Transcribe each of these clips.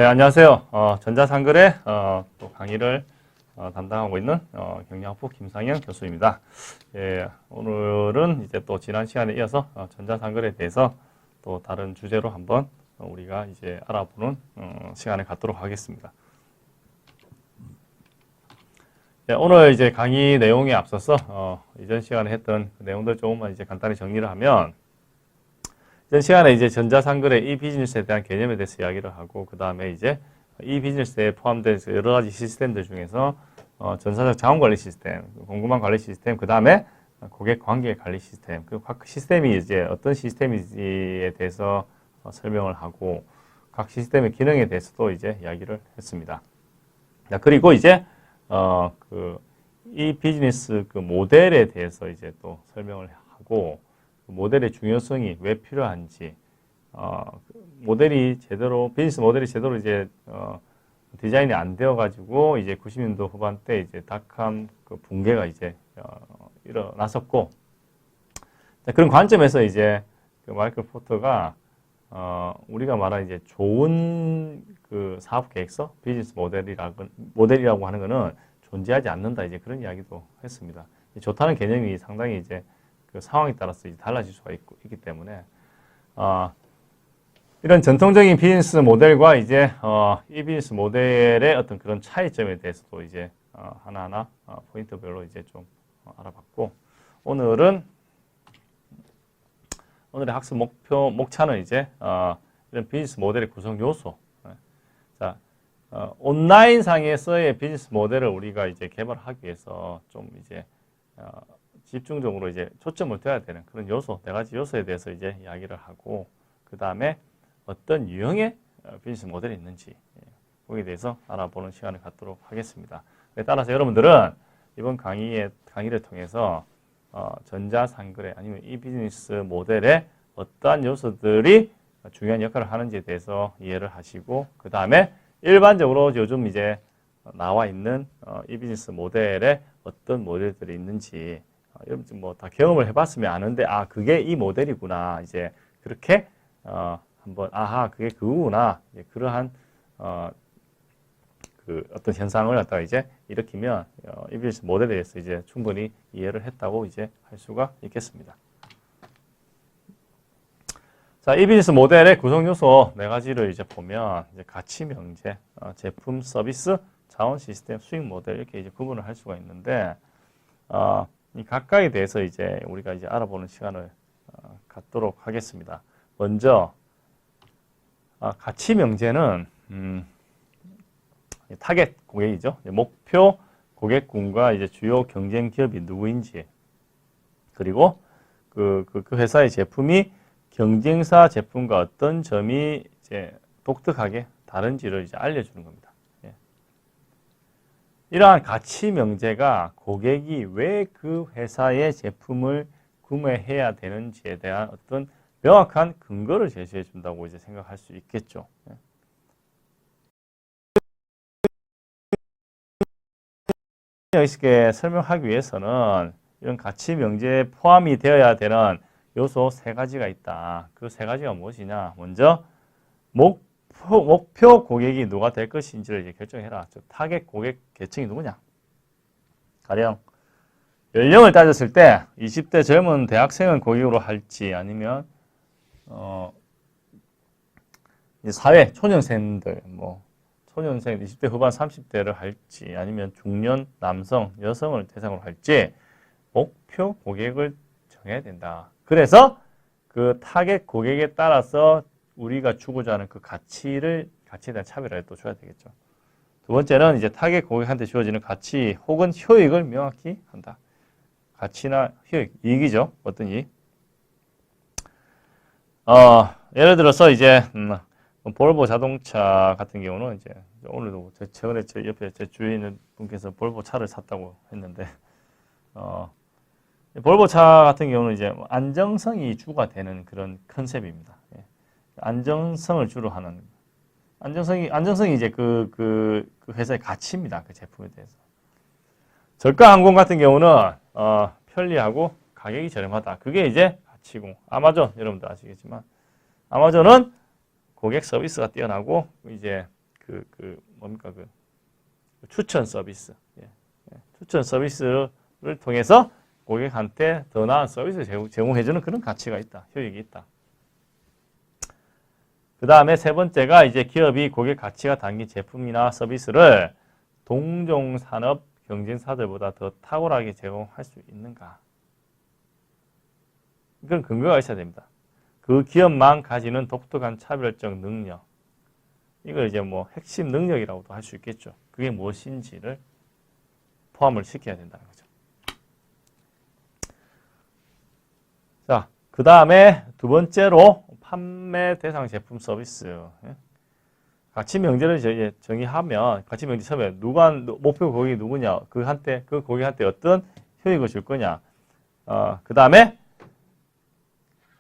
네, 안녕하세요. 전자상거래 또 강의를 담당하고 있는 경영학부 김상현 교수입니다. 예, 오늘은 이제 또 지난 시간에 이어서 전자상거래에 대해서 또 다른 주제로 한번 우리가 이제 알아보는 시간을 갖도록 하겠습니다. 예, 오늘 이제 강의 내용에 앞서서 이전 시간에 했던 그 내용들 조금만 이제 간단히 정리를 하면, 이전 시간에 이제 전자상거래 이비즈니스에 대한 개념에 대해서 이야기를 하고, 그 다음에 이제 이비즈니스에 포함된 여러 가지 시스템들 중에서 전사적 자원관리 시스템, 공급망 관리 시스템, 그 다음에 고객 관계 관리 시스템, 그 각 시스템이 이제 어떤 시스템인지에 대해서 설명을 하고, 각 시스템의 기능에 대해서도 이제 이야기를 했습니다. 그리고 이제 이 비즈니스 그 모델에 대해서 이제 또 설명을 하고, 모델의 중요성이 왜 필요한지, 모델이 제대로, 비즈니스 모델이 제대로 이제, 디자인이 안 되어가지고, 이제 90년도 후반 때 이제 닷컴 그 붕괴가 이제, 일어났었고, 그런 관점에서 이제 그 마이클 포터가, 우리가 말하는 이제 좋은 그 사업 계획서, 비즈니스 모델이라고 하는 거는 존재하지 않는다. 이제 그런 이야기도 했습니다. 좋다는 개념이 상당히 이제 그 상황에 따라서 이제 달라질 수가 있기 때문에, 이런 전통적인 비즈니스 모델과 이제, 이 비즈니스 모델의 어떤 그런 차이점에 대해서도 이제, 하나하나, 포인트별로 이제 좀 알아봤고, 오늘의 학습 목차는 이제, 이런 비즈니스 모델의 구성 요소. 자, 온라인 상에서의 비즈니스 모델을 우리가 이제 개발하기 위해서 좀 이제, 집중적으로 이제 초점을 둬야 되는 그런 요소, 네 가지 요소에 대해서 이제 이야기를 하고, 그 다음에 어떤 유형의 비즈니스 모델이 있는지, 거기에 대해서 알아보는 시간을 갖도록 하겠습니다. 따라서 여러분들은 이번 강의를 통해서 전자상거래 아니면 이 비즈니스 모델의 어떠한 요소들이 중요한 역할을 하는지에 대해서 이해를 하시고, 그 다음에 일반적으로 요즘 이제 나와 있는 이 비즈니스 모델에 어떤 모델들이 있는지, 여러분 뭐 다 경험을 해봤으면 아는데, 그게 이 모델이구나. 이제 그렇게 한번 그게 그거구나. 그러한 그 어떤 현상을 갖다가 이제 일으키면 이 비즈니스 모델에 대해서 이제 충분히 이해를 했다고 이제 할 수가 있겠습니다. 자, 이 비즈니스 모델의 구성 요소 네 가지를 이제 보면, 이제 가치 명제, 제품, 서비스, 자원 시스템, 수익 모델 이렇게 이제 구분을 할 수가 있는데, 이 각각에 대해서 이제 우리가 이제 알아보는 시간을 갖도록 하겠습니다. 먼저 가치 명제는 타겟 고객이죠. 목표 고객군과 이제 주요 경쟁 기업이 누구인지, 그리고 그 회사의 제품이 경쟁사 제품과 어떤 점이 이제 독특하게 다른지를 이제 알려주는 겁니다. 이러한 가치 명제가 고객이 왜 그 회사의 제품을 구매해야 되는지에 대한 어떤 명확한 근거를 제시해 준다고 이제 생각할 수 있겠죠. 쉽게 설명하기 위해서는 이런 가치 명제에 포함이 되어야 되는 요소 세 가지가 있다. 그 세 가지가 무엇이냐? 먼저 목표 고객이 누가 될 것인지를 이제 결정해라. 즉 타겟 고객 계층이 누구냐? 가령 연령을 따졌을 때 20대 젊은 대학생을 고객으로 할지, 아니면 사회 초년생들, 초년생 20대 후반 30대를 할지, 아니면 중년 남성, 여성을 대상으로 할지 목표 고객을 정해야 된다. 그래서 그 타겟 고객에 따라서 우리가 주고자 하는 그 가치에 대한 차별화를 또 줘야 되겠죠. 두 번째는 이제 타겟 고객한테 주어지는 가치 혹은 효익을 명확히 한다. 가치나 효익, 이익이죠. 어떤 이익? 예를 들어서 이제 볼보 자동차 같은 경우는 이제 오늘도 최근에 제 옆에 제 주위에 있는 분께서 볼보 차를 샀다고 했는데, 볼보 차 같은 경우는 이제 안정성이 주가 되는 그런 컨셉입니다. 안정성을 주로 하는, 안정성이 이제 그 회사의 가치입니다. 그 제품에 대해서. 저가 항공 같은 경우는 편리하고 가격이 저렴하다. 그게 이제 가치고, 아마존 여러분들 아시겠지만 아마존은 고객 서비스가 뛰어나고 이제 뭡니까 추천 서비스. 추천 서비스를 통해서 고객한테 더 나은 서비스를 제공해주는 그런 가치가 있다. 효익이 있다. 그 다음에 세 번째가 이제 기업이 고객 가치가 담긴 제품이나 서비스를 동종 산업 경쟁사들보다 더 탁월하게 제공할 수 있는가. 이건 근거가 있어야 됩니다. 그 기업만 가지는 독특한 차별적 능력. 이걸 이제 뭐 핵심 능력이라고도 할 수 있겠죠. 그게 무엇인지를 포함을 시켜야 된다는 거죠. 자, 그 다음에 두 번째로 판매 대상 제품 서비스. 가치 명제를 이제 정의하면 가치 명제 처음에 목표 고객이 누구냐, 그 고객한테 어떤 효익을 줄 거냐. 그 다음에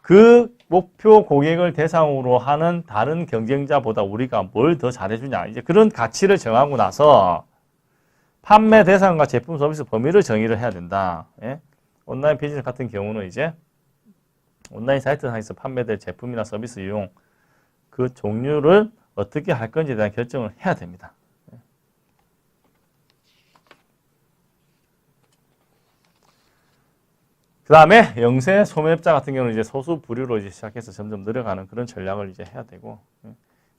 그 목표 고객을 대상으로 하는 다른 경쟁자보다 우리가 뭘 더 잘해주냐. 이제 그런 가치를 정하고 나서 판매 대상과 제품 서비스 범위를 정의를 해야 된다. 온라인 비즈니스 같은 경우는 이제 온라인 사이트상에서 판매될 제품이나 서비스 이용 그 종류를 어떻게 할 건지에 대한 결정을 해야 됩니다. 그 다음에 영세 소매업자 같은 경우는 이제 소수 부류로 이제 시작해서 점점 늘어가는 그런 전략을 이제 해야 되고,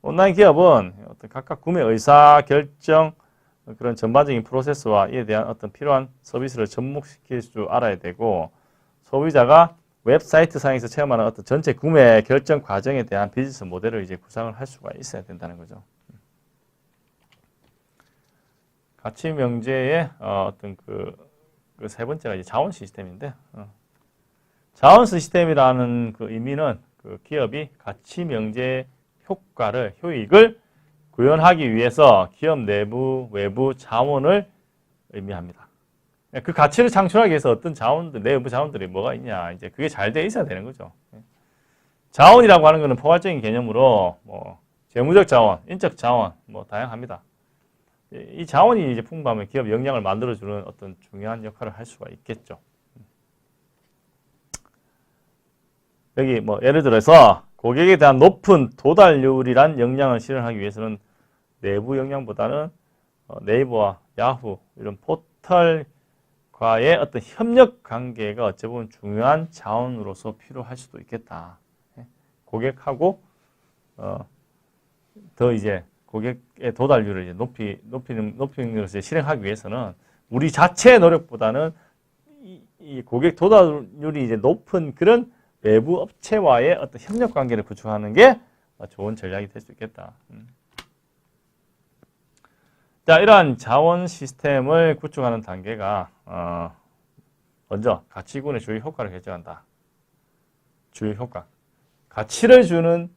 온라인 기업은 어떤 각각 구매 의사 결정 그런 전반적인 프로세스와 이에 대한 어떤 필요한 서비스를 접목시킬 줄 알아야 되고, 소비자가 웹사이트 상에서 체험하는 어떤 전체 구매 결정 과정에 대한 비즈니스 모델을 이제 구상을 할 수가 있어야 된다는 거죠. 가치 명제의 어떤 그 세 번째가 이제 자원 시스템인데, 자원 시스템이라는 그 의미는 그 기업이 가치 명제 효익을 구현하기 위해서 기업 내부, 외부 자원을 의미합니다. 그 가치를 창출하기 위해서 어떤 내부 자원들이 뭐가 있냐, 이제 그게 잘 돼 있어야 되는 거죠. 자원이라고 하는 것은 포괄적인 개념으로 뭐 재무적 자원, 인적 자원, 뭐 다양합니다. 이 자원이 이제 풍부하면 기업 역량을 만들어주는 어떤 중요한 역할을 할 수가 있겠죠. 여기 뭐 예를 들어서 고객에 대한 높은 도달률이란 역량을 실현하기 위해서는 내부 역량보다는 네이버와 야후 이런 포털과의 어떤 협력 관계가 어찌 보면 중요한 자원으로서 필요할 수도 있겠다. 고객하고 더 이제 고객의 도달률을 이제 높이는 것을 실행하기 위해서는 우리 자체의 노력보다는 이 고객 도달률이 이제 높은 그런 외부 업체와의 어떤 협력 관계를 구축하는 게 좋은 전략이 될 수 있겠다. 자, 이러한 자원 시스템을 구축하는 단계가 먼저 가치군의 주요 효과를 결정한다. 주요 효과. 가치를 주는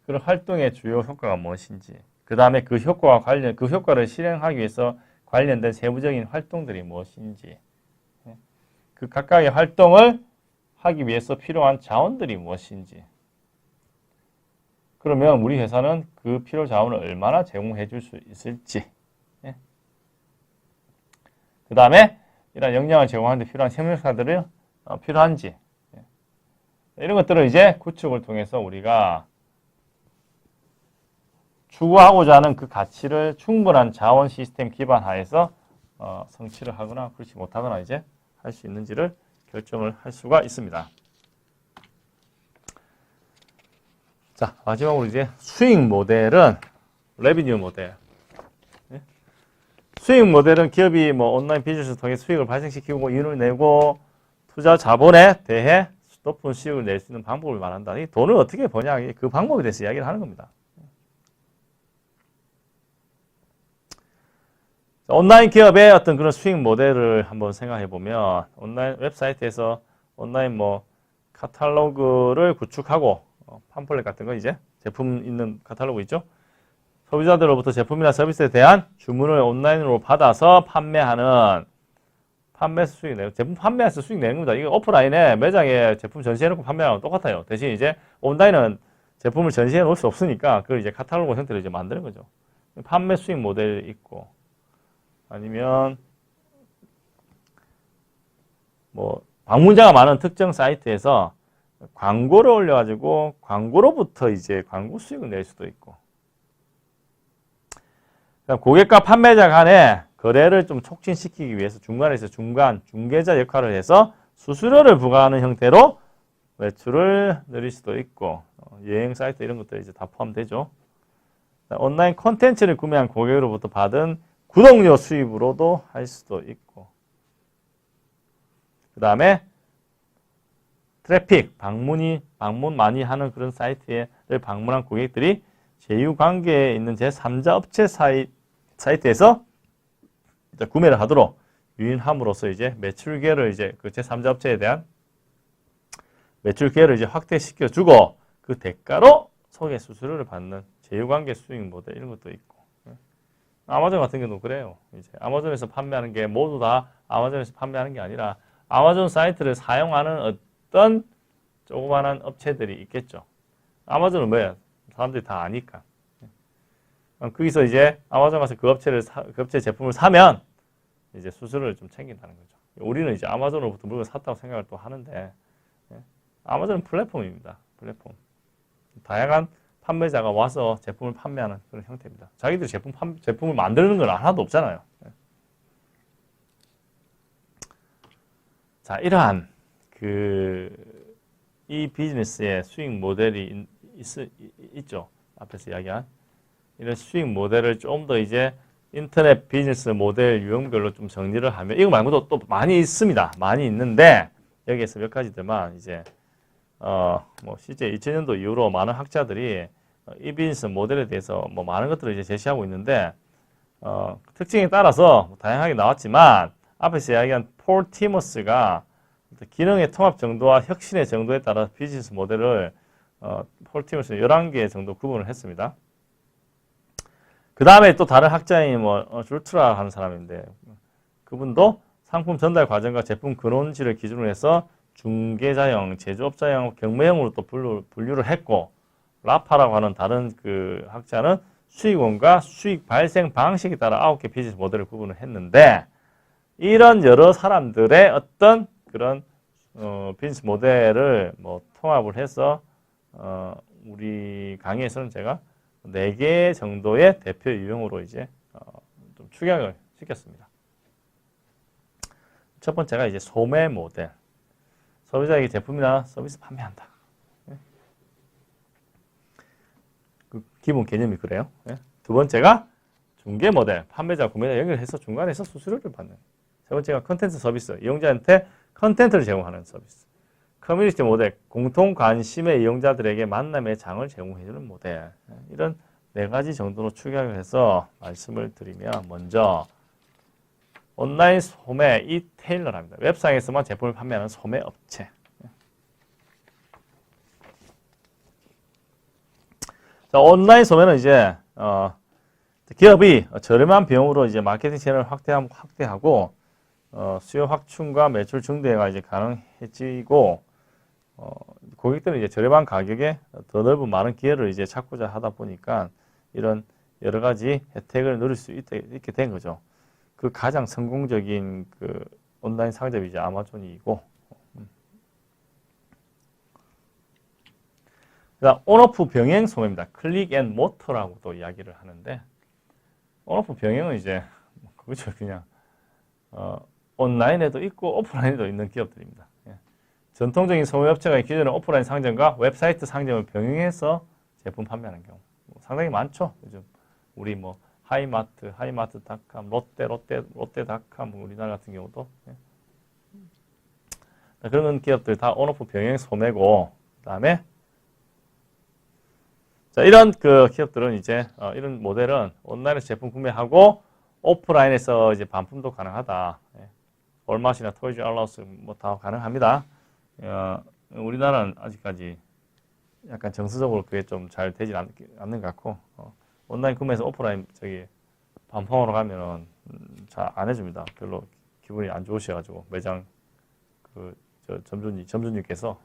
그런 활동의 주요 효과가 무엇인지, 그 다음에 그 효과를 실행하기 위해서 관련된 세부적인 활동들이 무엇인지, 그 각각의 활동을 하기 위해서 필요한 자원들이 무엇인지, 그러면 우리 회사는 그 필요 자원을 얼마나 제공해 줄 수 있을지, 그 다음에 이런 역량을 제공하는 데 필요한 협력사들이 필요한지, 이런 것들을 이제 구축을 통해서 우리가 추구하고자 하는 그 가치를 충분한 자원 시스템 기반 하에서 성취를 하거나 그렇지 못하거나 이제 할 수 있는지를 결정을 할 수가 있습니다. 자, 마지막으로 이제 수익 모델은 레비뉴 모델. 수익 모델은 기업이 뭐 온라인 비즈니스를 통해 수익을 발생시키고 이윤을 내고 투자 자본에 대해 높은 수익을 낼 수 있는 방법을 말한다. 이 돈을 어떻게 버냐, 그 방법에 대해서 이야기를 하는 겁니다. 온라인 기업의 어떤 그런 수익 모델을 한번 생각해 보면, 온라인 웹사이트에서 온라인 뭐 카탈로그를 구축하고 팜플렛 같은 거 이제 제품 있는 카탈로그 있죠. 소비자들로부터 제품이나 서비스에 대한 주문을 온라인으로 받아서 판매하는 판매에서 수익 내고, 제품 판매해서 수익 내는 겁니다. 이게 오프라인에 매장에 제품 전시해놓고 판매하는 거 똑같아요. 대신 이제 온라인은 제품을 전시해 놓을 수 없으니까 그걸 이제 카탈로그 형태로 이제 만드는 거죠. 판매 수익 모델이 있고, 아니면 뭐 방문자가 많은 특정 사이트에서 광고를 올려가지고 광고로부터 이제 광고 수익을 낼 수도 있고, 고객과 판매자 간의 거래를 좀 촉진시키기 위해서 중간에서 중개자 역할을 해서 수수료를 부과하는 형태로 매출을 늘릴 수도 있고, 여행 사이트 이런 것들이 이제 다 포함되죠. 온라인 콘텐츠를 구매한 고객으로부터 받은 구독료 수입으로도 할 수도 있고, 그 다음에 트래픽, 방문 많이 하는 그런 사이트를 방문한 고객들이 제휴관계에 있는 제3자 업체 사이트에서 이제 구매를 하도록 유인함으로써 이제 매출 기회를 이제 그 제3자 업체에 대한 매출 기회를 이제 확대시켜 주고, 그 대가로 소개 수수료를 받는 제휴관계 수익 모델 이런 것도 있고, 아마존 같은 경우도 그래요. 이제 아마존에서 판매하는 게 모두 다 아마존에서 판매하는 게 아니라 아마존 사이트를 사용하는 어떤 조그마한 업체들이 있겠죠. 아마존은 뭐야? 사람들이 다 아니까. 거기서 이제 아마존 가서 그 업체 제품을 사면 이제 수수료를 좀 챙긴다는 거죠. 우리는 이제 아마존으로부터 물건을 샀다고 생각을 또 하는데, 아마존은 플랫폼입니다. 플랫폼. 다양한 판매자가 와서 제품을 판매하는 그런 형태입니다. 자기들 제품을 만드는 건 하나도 없잖아요. 자, 이러한 이 비즈니스의 수익 모델이 있죠. 앞에서 이야기한 이런 수익 모델을 좀 더 이제 인터넷 비즈니스 모델 유형별로 좀 정리를 하면, 이거 말고도 또 많이 있습니다. 많이 있는데 여기에서 몇 가지들만 이제 뭐 실제 2000년도 이후로 많은 학자들이 이 비즈니스 모델에 대해서 뭐 많은 것들을 이제 제시하고 있는데, 특징에 따라서 다양하게 나왔지만 앞에서 이야기한 폴 티머스가 기능의 통합 정도와 혁신의 정도에 따라 비즈니스 모델을 폴 티머스는 11개 정도 구분을 했습니다. 그 다음에 또 다른 학자인 줄트라 하는 사람인데, 그분도 상품 전달 과정과 제품 근원지를 기준으로 해서 중개자형, 제조업자형, 경매형으로 또 분류를 했고, 라파라고 하는 다른 그 학자는 수익원과 수익 발생 방식에 따라 9개 비즈니스 모델을 구분을 했는데, 이런 여러 사람들의 어떤 그런 비즈니스 모델을 통합을 해서 우리 강의에서는 제가 4개 정도의 대표 유형으로 이제 좀 축약을 시켰습니다. 첫 번째가 이제 소매 모델. 소비자에게 제품이나 서비스 판매한다. 그 기본 개념이 그래요. 두 번째가 중개 모델. 판매자, 구매자 연결해서 중간에서 수수료를 받는. 세 번째가 컨텐츠 서비스. 이용자한테 컨텐츠를 제공하는 서비스. 커뮤니티 모델. 공통 관심의 이용자들에게 만남의 장을 제공해주는 모델. 이런 4가지 정도로 축약을 해서 말씀을 드리면, 먼저 온라인 소매 이테일러랍니다. 웹상에서만 제품을 판매하는 소매 업체. 자, 온라인 소매는 이제 기업이 저렴한 비용으로 이제 마케팅 채널을 확대하고 수요 확충과 매출 증대가 이제 가능해지고, 고객들은 이제 저렴한 가격에 더 넓은 많은 기회를 이제 찾고자 하다 보니까 이런 여러 가지 혜택을 누릴 수 있게 된 거죠. 그 가장 성공적인 그 온라인 상점이 이제 아마존이고, 그다음 온오프 병행 소매입니다. 클릭 앤 모터라고도 이야기를 하는데, 온오프 병행은 이제 그렇죠. 그냥 온라인에도 있고 오프라인에도 있는 기업들입니다. 전통적인 소매업체가 기존의 오프라인 상점과 웹사이트 상점을 병행해서 제품 판매하는 경우 상당히 많죠. 요즘 우리 하이마트닷컴, 롯데닷컴, 우리나라 같은 경우도 그런 기업들 다 온오프 병행 소매고, 그다음에 자, 이런 그 기업들은 이제 이런 모델은 온라인에서 제품 구매하고 오프라인에서 이제 반품도 가능하다. 월마트나 토이즈 알라우스 다 가능합니다. 우리나라는 아직까지 약간 정서적으로 그게 좀 잘 되지 않는 것 같고, 온라인 구매해서 오프라인 반품하러 가면은 잘 안 해줍니다. 별로 기분이 안 좋으셔가지고 매장 점주님께서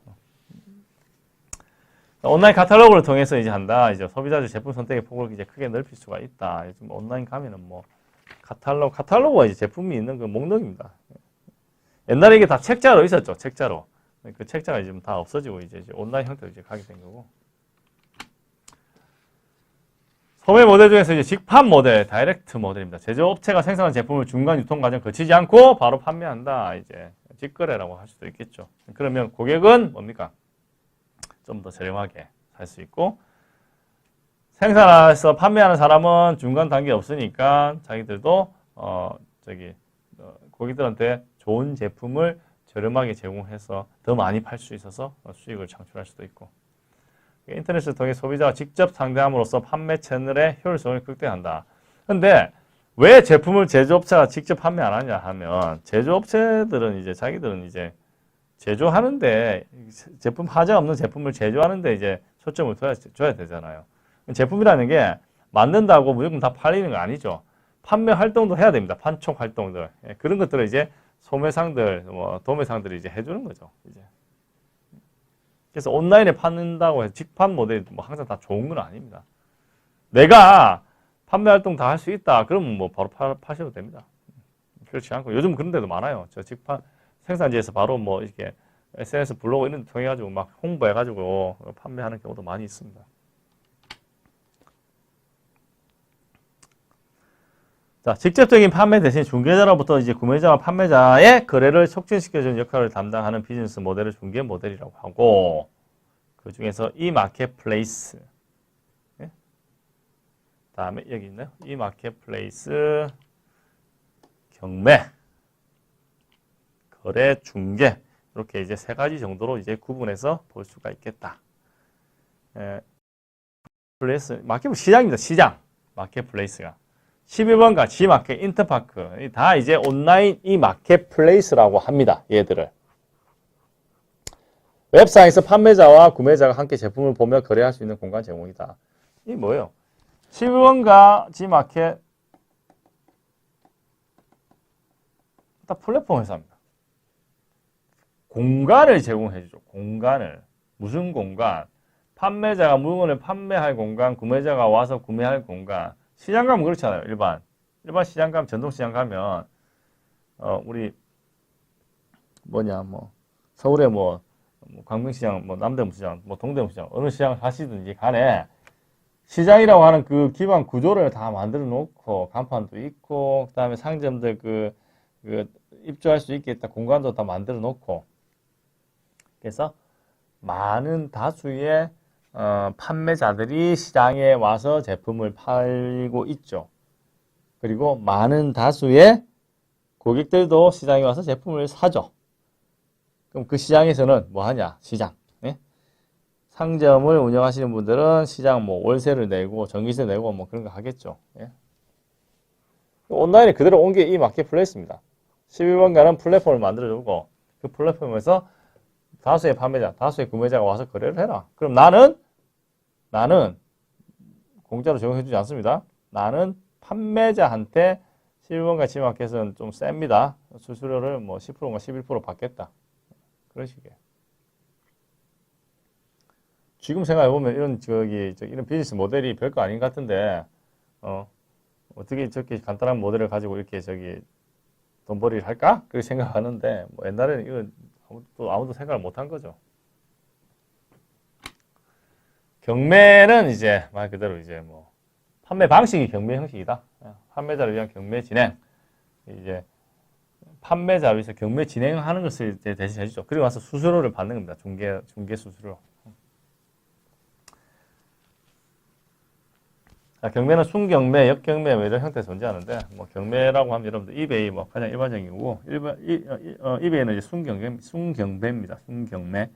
온라인 카탈로그를 통해서 이제 한다. 이제 소비자들 제품 선택의 폭을 이제 크게 넓힐 수가 있다. 요즘 온라인 가면은 카탈로그가 이제 제품이 있는 그 목록입니다. 옛날에 이게 다 책자로 있었죠. 책자로. 그 책자가 지금 다 없어지고 이제 온라인 형태로 이제 가게 된 거고. 소매 모델 중에서 이제 직판 모델, 다이렉트 모델입니다. 제조업체가 생산한 제품을 중간 유통 과정 거치지 않고 바로 판매한다. 이제 직거래라고 할 수도 있겠죠. 그러면 고객은 뭡니까? 좀 더 저렴하게 살 수 있고, 생산해서 판매하는 사람은 중간 단계 없으니까 자기들도 고객들한테 좋은 제품을 저렴하게 제공해서 더 많이 팔 수 있어서 수익을 창출할 수도 있고, 인터넷을 통해 소비자와 직접 상대함으로써 판매 채널의 효율성을 극대화한다. 근데 왜 제품을 제조업체가 직접 판매 안 하냐 하면, 제조업체들은 이제 자기들은 이제 제조하는데, 제품 하자 없는 제품을 제조하는데 이제 초점을 줘야 되잖아요. 제품이라는 게 만든다고 무조건 다 팔리는 거 아니죠. 판매 활동도 해야 됩니다. 판촉 활동들. 그런 것들을 이제 소매상들, 도매상들이 이제 해주는 거죠. 이제. 그래서 온라인에 판다고 해서 직판 모델이 항상 다 좋은 건 아닙니다. 내가 판매 활동 다 할 수 있다. 그러면 바로 파셔도 됩니다. 그렇지 않고 요즘 그런 데도 많아요. 저 직판 생산지에서 바로 이렇게 SNS 블로그 이런 데 통해 가지고 막 홍보해 가지고 판매하는 경우도 많이 있습니다. 자, 직접적인 판매 대신 중개자로부터 이제 구매자와 판매자의 거래를 촉진시켜주는 역할을 담당하는 비즈니스 모델을 중개 모델이라고 하고, 그 중에서 이 마켓플레이스, 다음에 여기 있나요? 이 마켓플레이스, 경매, 거래, 중개, 이렇게 이제 세 가지 정도로 이제 구분해서 볼 수가 있겠다. 마켓 시장입니다. 시장, 마켓플레이스가. 11번가 G마켓, 인터파크 다 이제 온라인 이 마켓플레이스라고 합니다. 얘들을. 웹상에서 판매자와 구매자가 함께 제품을 보며 거래할 수 있는 공간 제공이다. 이게 뭐예요? 11번가 G마켓 다 플랫폼 회사입니다. 공간을 제공해 주죠. 공간을. 무슨 공간? 판매자가 물건을 판매할 공간, 구매자가 와서 구매할 공간. 시장 가면 그렇잖아요. 일반 시장 가면, 전통시장 가면, 우리, 서울에 광명시장, 남대문시장, 동대문시장, 어느 시장을 가시든지 간에, 시장이라고 하는 그 기반 구조를 다 만들어 놓고, 간판도 있고, 그 다음에 상점들 입주할 수 있겠다 공간도 다 만들어 놓고, 그래서 많은 다수의 판매자들이 시장에 와서 제품을 팔고 있죠. 그리고 많은 다수의 고객들도 시장에 와서 제품을 사죠. 그럼 그 시장에서는 뭐 하냐? 시장. 예? 상점을 운영하시는 분들은 시장 월세를 내고 전기세 내고 그런 거 하겠죠. 예? 온라인에 그대로 온 게 이 마켓플레이스입니다. 11번가는 플랫폼을 만들어주고 그 플랫폼에서 다수의 판매자, 다수의 구매자가 와서 거래를 해라. 그럼 나는 공짜로 제공해주지 않습니다. 나는 판매자한테 11번가 G마켓은 좀 셉니다. 수수료를 10%가 11% 받겠다. 그런 식이에요. 지금 생각해보면 이런 비즈니스 모델이 별거 아닌 것 같은데, 어떻게 저렇게 간단한 모델을 가지고 이렇게 돈벌이를 할까? 그렇게 생각하는데, 옛날에는 이건 아무도 생각을 못 한 거죠. 경매는 이제 말 그대로 이제 판매 방식이 경매 형식이다. 판매자를 위한 경매 진행. 이제 판매자를 위해서 경매 진행하는 것을 이제 대신 해주죠. 그리고 와서 수수료를 받는 겁니다. 중개 수수료. 경매는 순경매, 역경매 이런 형태에서 존재하는데, 경매라고 하면 여러분들 이베이 가장 일반적인 거고, 이베이는 이제 순경매입니다. 순경매.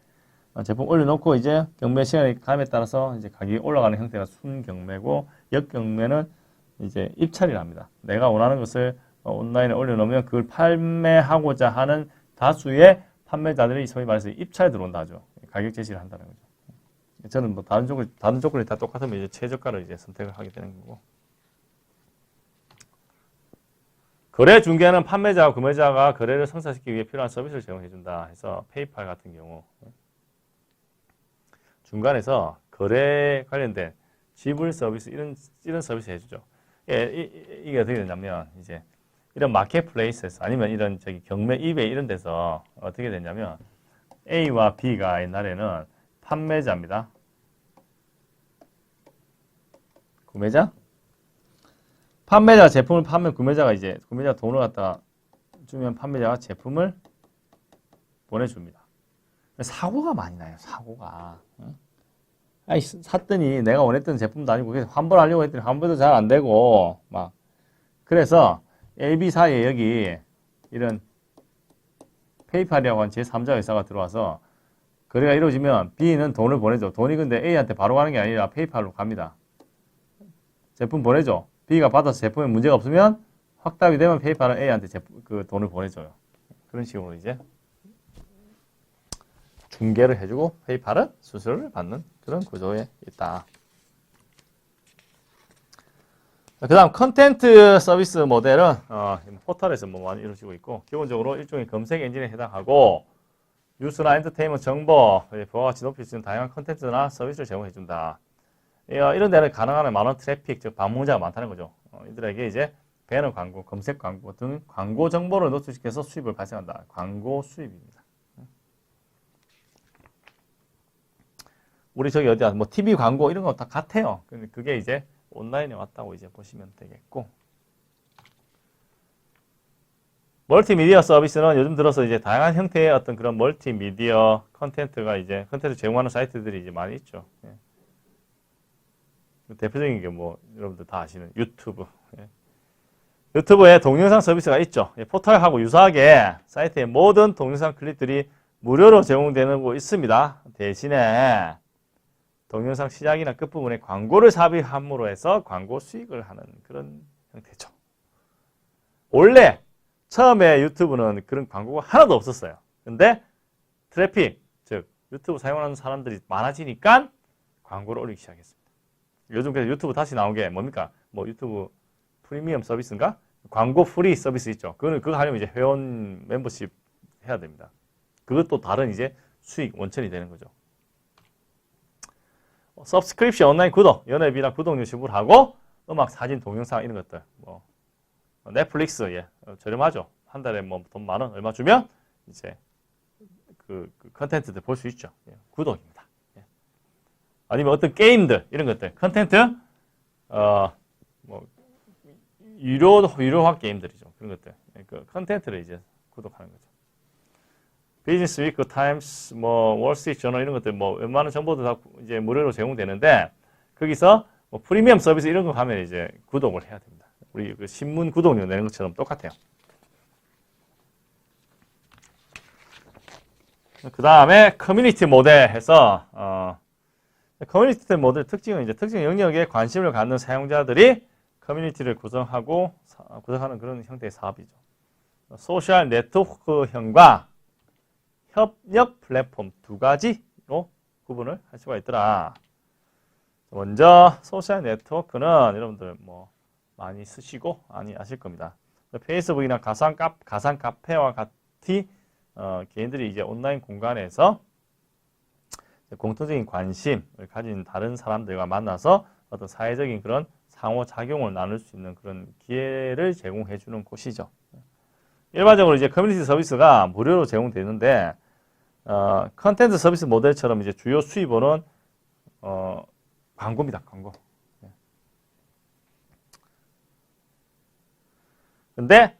제품 올려놓고 이제 경매 시간이 감에 따라서 이제 가격이 올라가는 형태가 순경매고, 역경매는 이제 입찰이라 합니다. 내가 원하는 것을 온라인에 올려놓으면 그걸 판매하고자 하는 다수의 판매자들이 소위 말해서 입찰에 들어온다 하죠. 가격 제시를 한다는 거죠. 저는 다른 조건이 다 똑같으면 이제 최저가를 이제 선택을 하게 되는 거고. 거래 중개는 판매자와 구매자가 거래를 성사시키기 위해 필요한 서비스를 제공해 준다 해서 페이팔 같은 경우 중간에서 거래 관련된 지불 서비스 이런 서비스 해주죠. 이게 어떻게 되냐면 이제 이런 마켓플레이스에서 아니면 이런 경매 이베이 이런 데서 어떻게 되냐면 A와 B가 옛날에는 판매자입니다. 구매자. 판매자가 제품을 판매하면 구매자가 돈을 갖다 주면 판매자가 제품을 보내줍니다. 사고가 많이 나요. 사고가. 아이, 샀더니 내가 원했던 제품도 아니고 그래서 환불하려고 했더니 환불도 잘 안 되고 막 그래서 A, B 사이에 여기 이런 페이팔이라고 하는 제3자 회사가 들어와서 거래가 이루어지면 B는 돈을 보내줘. 돈이 근데 A한테 바로 가는 게 아니라 페이팔로 갑니다. 제품 보내줘. B가 받아서 제품에 문제가 없으면 확답이 되면 페이팔은 A한테 그 돈을 보내줘요. 그런 식으로 이제 중개를 해주고 페이팔은 수수료를 받는 그런 구조에 있다. 그 다음 컨텐트 서비스 모델은 포털에서 뭐 많이 이루어지고 있고 기본적으로 일종의 검색 엔진에 해당하고 뉴스나 엔터테인먼트 정보, 부가 가치 높일 수 있는 다양한 컨텐츠나 서비스를 제공해준다. 이런 데는 가능한 많은 트래픽, 즉 방문자가 많다는 거죠. 이들에게 이제 배너 광고, 검색 광고 등 광고 정보를 노출시켜서 수입을 발생한다. 광고 수입입니다. 우리 저기 어디야, 뭐 TV 광고 이런 거 다 같아요. 근데 그게 이제 온라인에 왔다고 이제 보시면 되겠고. 멀티미디어 서비스는 요즘 들어서 이제 다양한 형태의 어떤 그런 멀티미디어 컨텐츠가 이제 컨텐츠 제공하는 사이트들이 이제 많이 있죠. 예. 대표적인 게 뭐 여러분들 다 아시는 유튜브. 예. 유튜브에 동영상 서비스가 있죠. 예, 포털하고 유사하게 사이트의 모든 동영상 클립들이 무료로 제공되는 곳 있습니다. 대신에 동영상 시작이나 끝부분에 광고를 삽입함으로 해서 광고 수익을 하는 그런 형태죠. 원래 처음에 유튜브는 그런 광고가 하나도 없었어요. 근데 트래픽, 즉 유튜브 사용하는 사람들이 많아지니까 광고를 올리기 시작했습니다. 요즘 그래서 유튜브 다시 나온 게 뭡니까? 뭐 유튜브 프리미엄 서비스인가? 광고 프리 서비스 있죠. 그거 하려면 이제 회원 멤버십 해야 됩니다. 그것도 다른 이제 수익 원천이 되는 거죠. 서브스크립션 온라인 구독, 연예비나 구독료 지불하고 음악, 사진, 동영상 이런 것들 뭐 넷플릭스 예 저렴하죠. 한 달에 뭐 돈 10,000원 얼마 주면 이제 그 컨텐츠들 볼 수 있죠. 예, 구독입니다. 예. 아니면 어떤 게임들 이런 것들 컨텐츠 뭐 유료화 게임들이죠. 그런 것들 예, 그 컨텐츠를 이제 구독하는 거죠. 비즈니스 위크, 타임스, 뭐 월스트리트 저널 이런 것들 뭐 웬만한 정보도 다 이제 무료로 제공되는데 거기서 뭐 프리미엄 서비스 이런 거 가면 이제 구독을 해야 됩니다. 우리 그 신문 구독료 내는 것처럼 똑같아요. 그 다음에 커뮤니티 모델 해서 커뮤니티 모델 특징은 이제 특정 영역에 관심을 갖는 사용자들이 커뮤니티를 구성하는 그런 형태의 사업이죠. 소셜 네트워크형과 협력 플랫폼 두 가지로 구분을 할 수가 있더라. 먼저 소셜 네트워크는 여러분들 뭐 많이 쓰시고 많이 아실 겁니다. 페이스북이나 가상 카페와 같이 개인들이 이제 온라인 공간에서 공통적인 관심을 가진 다른 사람들과 만나서 어떤 사회적인 그런 상호작용을 나눌 수 있는 그런 기회를 제공해 주는 곳이죠. 일반적으로 이제 커뮤니티 서비스가 무료로 제공되는데 컨텐츠 서비스 모델처럼 이제 주요 수입원은 광고입니다. 광고. 근데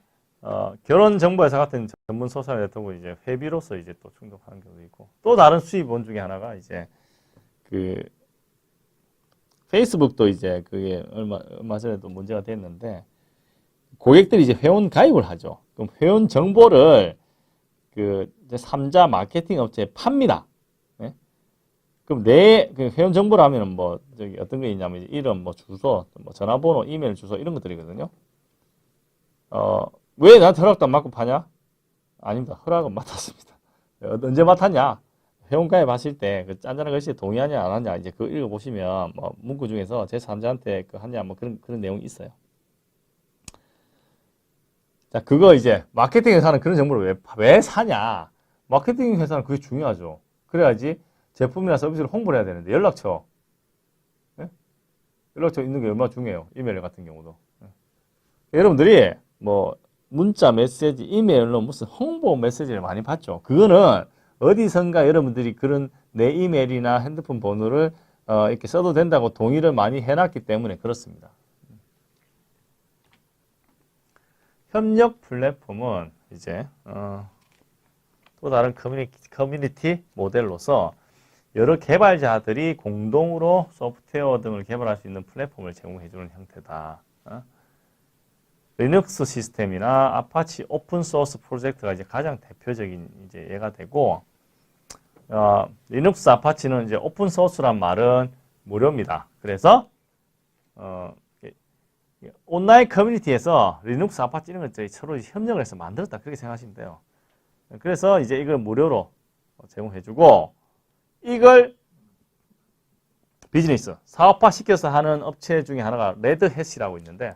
결혼 정보회사 같은 전문 소셜 네트워크 이제 회비로서 이제 또 충족하는 경우도 있고 또 다른 수입원 중에 하나가 이제 그 페이스북도 이제 그게 얼마 전에도 문제가 됐는데 고객들이 이제 회원 가입을 하죠. 그럼 회원 정보를 그 3자 마케팅 업체에 팝니다. 네? 그럼 그 회원 정보를 하면은 뭐 저기 어떤 게 있냐면 이름, 뭐 주소, 뭐 전화번호, 이메일 주소 이런 것들이거든요. 왜 나한테 허락도 안 받고 파냐? 아닙니다. 허락은 맡았습니다. 언제 맡았냐? 회원 가입하실 때 그 짠짠한 글씨에 동의하냐 안 하냐 이제 그거 읽어보시면 뭐 문구 중에서 제3자한테 그 하냐 뭐 그런 내용이 있어요. 자, 그거 이제 마케팅 회사는 그런 정보를 왜 사냐? 마케팅 회사는 그게 중요하죠. 그래야지 제품이나 서비스를 홍보를 해야 되는데 연락처. 네? 연락처 있는 게 얼마나 중요해요. 이메일 같은 경우도. 네. 여러분들이 뭐 문자 메시지, 이메일로 무슨 홍보 메시지를 많이 받죠. 그거는 어디선가 여러분들이 그런 내 이메일이나 핸드폰 번호를 이렇게 써도 된다고 동의를 많이 해놨기 때문에 그렇습니다. 협력 플랫폼은 이제 또 다른 커뮤니티 모델로서 여러 개발자들이 공동으로 소프트웨어 등을 개발할 수 있는 플랫폼을 제공해주는 형태다. 리눅스 시스템이나 아파치 오픈 소스 프로젝트가 이제 가장 대표적인 이제 예가 되고, 리눅스 아파치는 이제 오픈 소스란 말은 무료입니다. 그래서 온라인 커뮤니티에서 리눅스 아파치 이런 것들이 서로 협력을 해서 만들었다 그렇게 생각하시면 돼요. 그래서 이제 이걸 무료로 제공해주고, 이걸 비즈니스 사업화 시켜서 하는 업체 중에 하나가 레드햇이라고 있는데,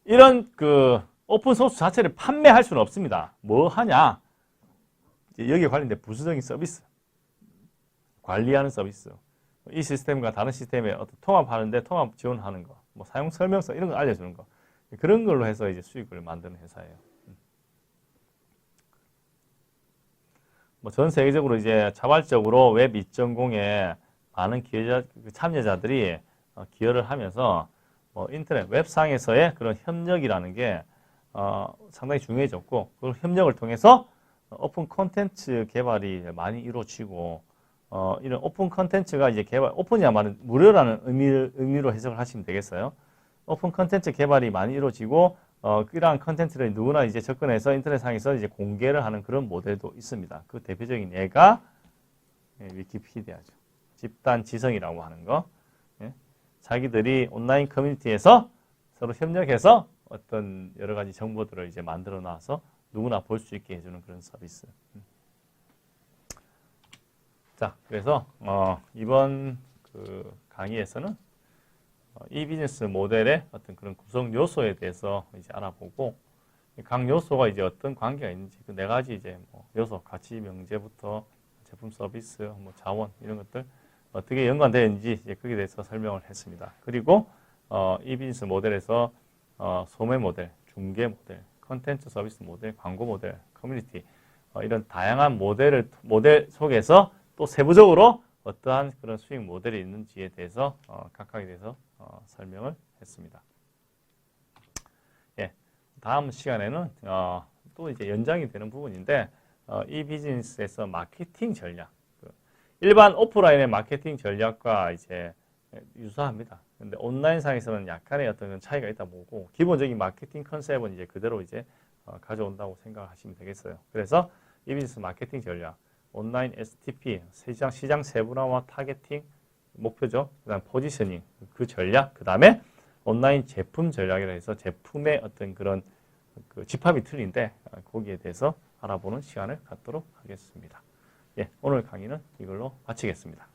이런 그 오픈 소스 자체를 판매할 수는 없습니다. 뭐 하냐? 여기에 관련된 부수적인 서비스, 관리하는 서비스, 이 시스템과 다른 시스템에 어떤 통합하는데 통합 지원하는 거, 뭐 사용 설명서 이런 거 알려주는 거, 그런 걸로 해서 이제 수익을 만드는 회사예요. 뭐 전 세계적으로 이제 자발적으로 웹 2.0에 많은 참여자들이 기여를 하면서 인터넷 웹상에서의 그런 협력이라는 게 상당히 중요해졌고, 그 협력을 통해서 오픈 콘텐츠 개발이 많이 이루어지고, 이런 오픈 콘텐츠가 이제 오픈이야 말은 무료라는 의미로 해석을 하시면 되겠어요. 오픈 콘텐츠 개발이 많이 이루어지고, 이러한 콘텐츠를 누구나 이제 접근해서 인터넷상에서 이제 공개를 하는 그런 모델도 있습니다. 그 대표적인 예가 위키피디아죠. 집단 지성이라고 하는 거. 자기들이 온라인 커뮤니티에서 서로 협력해서 어떤 여러 가지 정보들을 이제 만들어 놔서 누구나 볼 수 있게 해주는 그런 서비스. 자, 그래서 이번 그 강의에서는 이 비즈니스 모델의 어떤 그런 구성 요소에 대해서 이제 알아보고, 각 요소가 이제 어떤 관계가 있는지 그 네 가지 이제 요소, 가치 명제부터 제품 서비스, 뭐 자원 이런 것들 어떻게 연관되어 있는지 이제 거기에 대해서 설명을 했습니다. 그리고 이 비즈니스 모델에서 소매 모델, 중개 모델, 컨텐츠 서비스 모델, 광고 모델, 커뮤니티 이런 다양한 모델 속에서 또 세부적으로 어떠한 그런 수익 모델이 있는지에 대해서 각각에 대해서 설명을 했습니다. 예, 다음 시간에는 또 이제 연장이 되는 부분인데 이 비즈니스에서 마케팅 전략, 일반 오프라인의 마케팅 전략과 이제 유사합니다. 근데 온라인상에서는 약간의 어떤 차이가 있다 보고, 기본적인 마케팅 컨셉은 이제 그대로 이제 가져온다고 생각하시면 되겠어요. 그래서 이 비즈니스 마케팅 전략, 온라인 STP, 시장 세분화와 타겟팅, 목표죠. 그다음 포지셔닝, 그 전략, 그 다음에 온라인 제품 전략이라 해서 제품의 어떤 그런 그 집합이 틀린데 거기에 대해서 알아보는 시간을 갖도록 하겠습니다. 예, 오늘 강의는 이걸로 마치겠습니다.